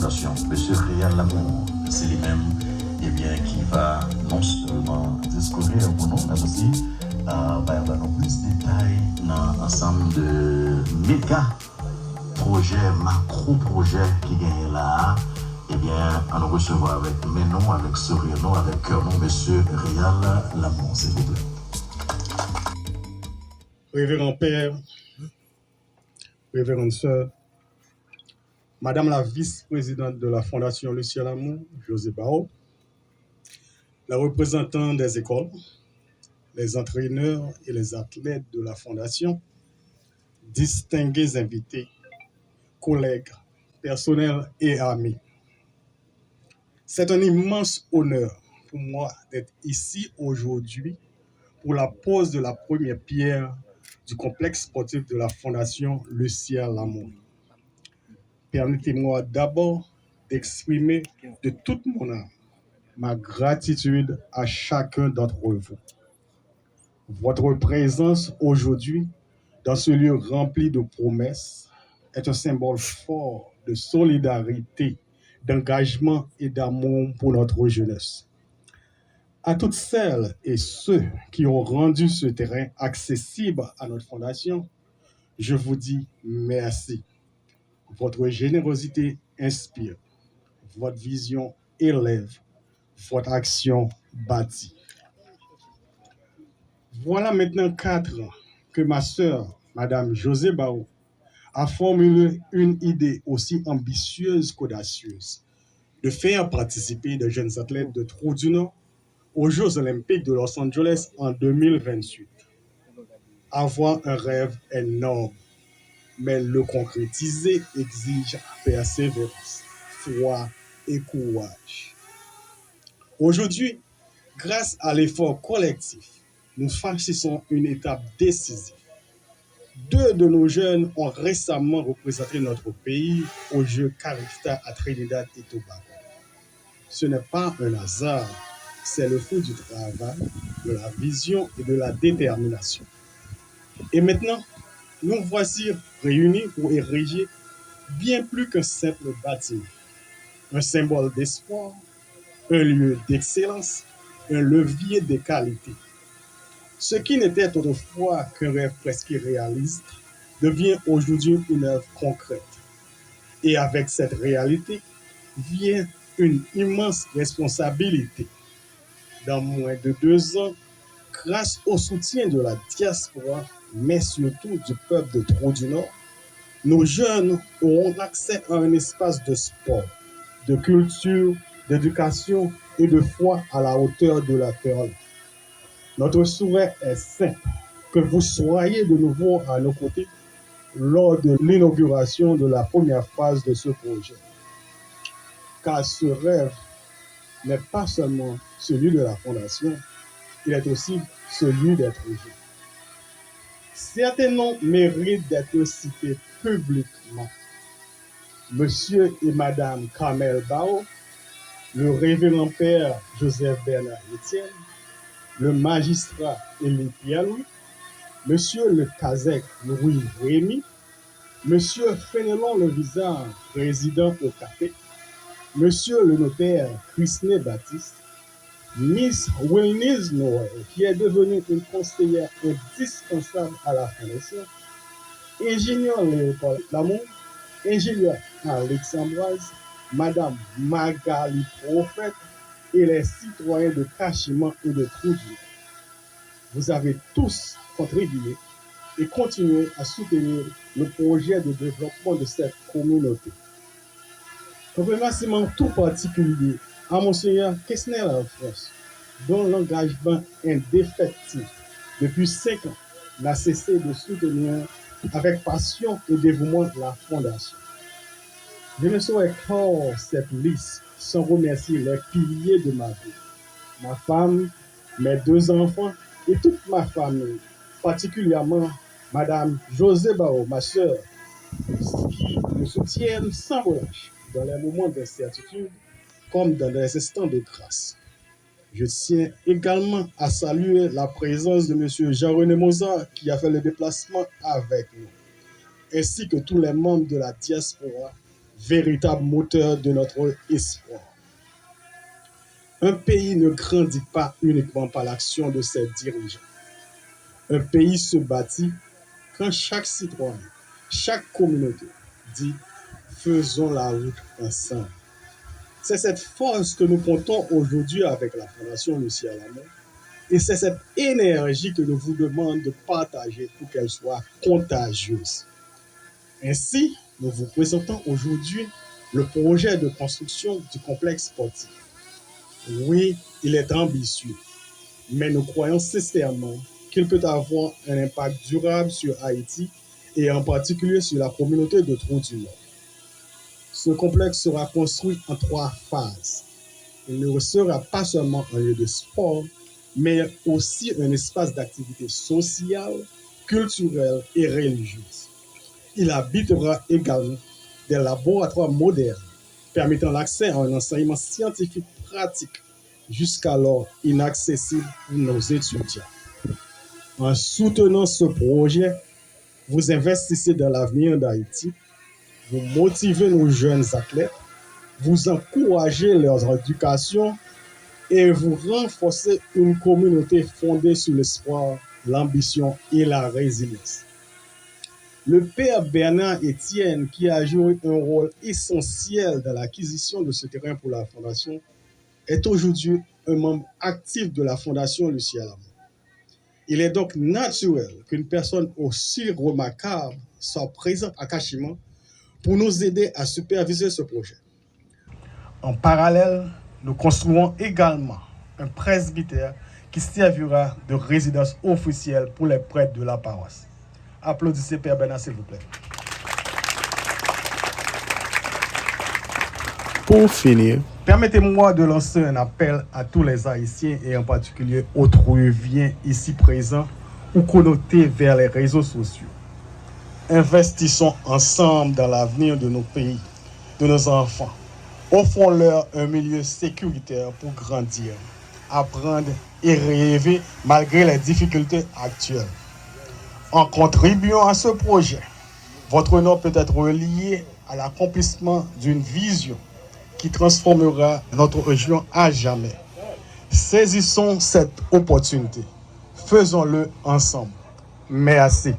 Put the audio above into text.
Fondation. Monsieur Réal Lamour, c'est lui-même qui va non seulement discourir pour nous, mais aussi nous plus de détails dans l'ensemble de méga projets, macro-projets qui gagnent là. On nous recevra avec Menon, avec sourire, avec cœur, Monsieur Réal Lamour, s'il vous plaît. Révérend Père, Révérende Sœur, Madame la vice-présidente de la Fondation Lucien Lamour, José Bao, la représentante des écoles, les entraîneurs et les athlètes de la Fondation, distingués invités, collègues, personnels et amis. C'est un immense honneur pour moi d'être ici aujourd'hui pour la pose de la première pierre du complexe sportif de la Fondation Lucien Lamour. Permettez-moi d'abord d'exprimer de toute mon âme ma gratitude à chacun d'entre vous. Votre présence aujourd'hui dans ce lieu rempli de promesses est un symbole fort de solidarité, d'engagement et d'amour pour notre jeunesse. À toutes celles et ceux qui ont rendu ce terrain accessible à notre fondation, je vous dis merci. Votre générosité inspire, votre vision élève, votre action bâtit. Voilà maintenant 4 ans que ma sœur, Madame José Bao, a formulé une idée aussi ambitieuse qu'audacieuse, de faire participer de jeunes athlètes de Trou-du-Nord aux Jeux Olympiques de Los Angeles en 2028. Avoir un rêve énorme, mais le concrétiser exige persévérance, foi et courage. Aujourd'hui, grâce à l'effort collectif, nous franchissons une étape décisive. 2 de nos jeunes ont récemment représenté notre pays aux Jeux Carifta à Trinidad et Tobago. Ce n'est pas un hasard, c'est le fruit du travail, de la vision et de la détermination. Et maintenant, nous voici réunis pour ériger bien plus qu'un simple bâtiment, un symbole d'espoir, un lieu d'excellence, un levier de qualité. Ce qui n'était autrefois qu'un rêve presque irréaliste devient aujourd'hui une œuvre concrète. Et avec cette réalité vient une immense responsabilité. Dans moins de 2 ans, grâce au soutien de la diaspora, mais surtout du peuple de Trou-du-Nord, nos jeunes auront accès à un espace de sport, de culture, d'éducation et de foi à la hauteur de la terre. Notre souhait est simple, que vous soyez de nouveau à nos côtés lors de l'inauguration de la première phase de ce projet. Car ce rêve n'est pas seulement celui de la Fondation, il est aussi celui des Trou-du-Nord. Certains noms méritent d'être cités publiquement. Monsieur et Madame Kamel Bao, le révérend père Joseph Bernard Etienne, le magistrat Élie Pierre-Louis, Monsieur le Kazek Louis Rémy, Monsieur Fénelon le Visage, président au CAPE, Monsieur le notaire Christine Baptiste, Miss Wilnise Noël, qui est devenue une conseillère indispensable à la Fondation, ingénieur Léopold Lamour, ingénieur Alex Ambroise, Madame Magali Prophète et les citoyens de Cachemar et de Trou-du-Nord. Vous avez tous contribué et continué à soutenir le projet de développement de cette communauté. Un remerciement tout particulier à Monseigneur Kessner France, dont l'engagement indéfectible depuis 5 ans n'a cessé de soutenir avec passion et dévouement la Fondation. Je ne saurais clore cette liste sans remercier les piliers de ma vie, ma femme, mes 2 enfants et toute ma famille, particulièrement Madame José Bao, ma sœur, qui me soutiennent sans relâche dans les moments d'incertitude comme dans les instants de grâce. Je tiens également à saluer la présence de M. Jean-René Mozart qui a fait le déplacement avec nous, ainsi que tous les membres de la diaspora véritable moteur de notre espoir. Un pays ne grandit pas uniquement par l'action de ses dirigeants. Un pays se bâtit quand chaque citoyen, chaque communauté dit faisons la route ensemble. C'est cette force que nous comptons aujourd'hui avec la Fondation Lucie Alamon et c'est cette énergie que nous vous demandons de partager pour qu'elle soit contagieuse. Ainsi, nous vous présentons aujourd'hui le projet de construction du complexe sportif. Oui, il est ambitieux, mais nous croyons sincèrement qu'il peut avoir un impact durable sur Haïti et en particulier sur la communauté de Trou-du-Nord. Ce complexe sera construit en 3 phases. Il ne sera pas seulement un lieu de sport, mais aussi un espace d'activité sociale, culturelle et religieuse. Il habitera également des laboratoires modernes permettant l'accès à un enseignement scientifique pratique jusqu'alors inaccessible pour nos étudiants. En soutenant ce projet, vous investissez dans l'avenir d'Haïti, vous motivez nos jeunes athlètes, vous encouragez leur éducation et vous renforcez une communauté fondée sur l'espoir, l'ambition et la résilience. Le père Bernard Etienne, qui a joué un rôle essentiel dans l'acquisition de ce terrain pour la Fondation, est aujourd'hui un membre actif de la Fondation Lucie Alamon. Il est donc naturel qu'une personne aussi remarquable soit présente à Kachima pour nous aider à superviser ce projet. En parallèle, nous construisons également un presbytère qui servira de résidence officielle pour les prêtres de la paroisse. Applaudissez Père Bernard, s'il vous plaît. Pour finir, permettez-moi de lancer un appel à tous les Haïtiens et en particulier aux Trouviens ici présents ou connotés vers les réseaux sociaux. Investissons ensemble dans l'avenir de nos pays, de nos enfants. Offrons-leur un milieu sécuritaire pour grandir, apprendre et rêver malgré les difficultés actuelles. En contribuant à ce projet, votre nom peut être lié à l'accomplissement d'une vision qui transformera notre région à jamais. Saisissons cette opportunité. Faisons-le ensemble. Merci.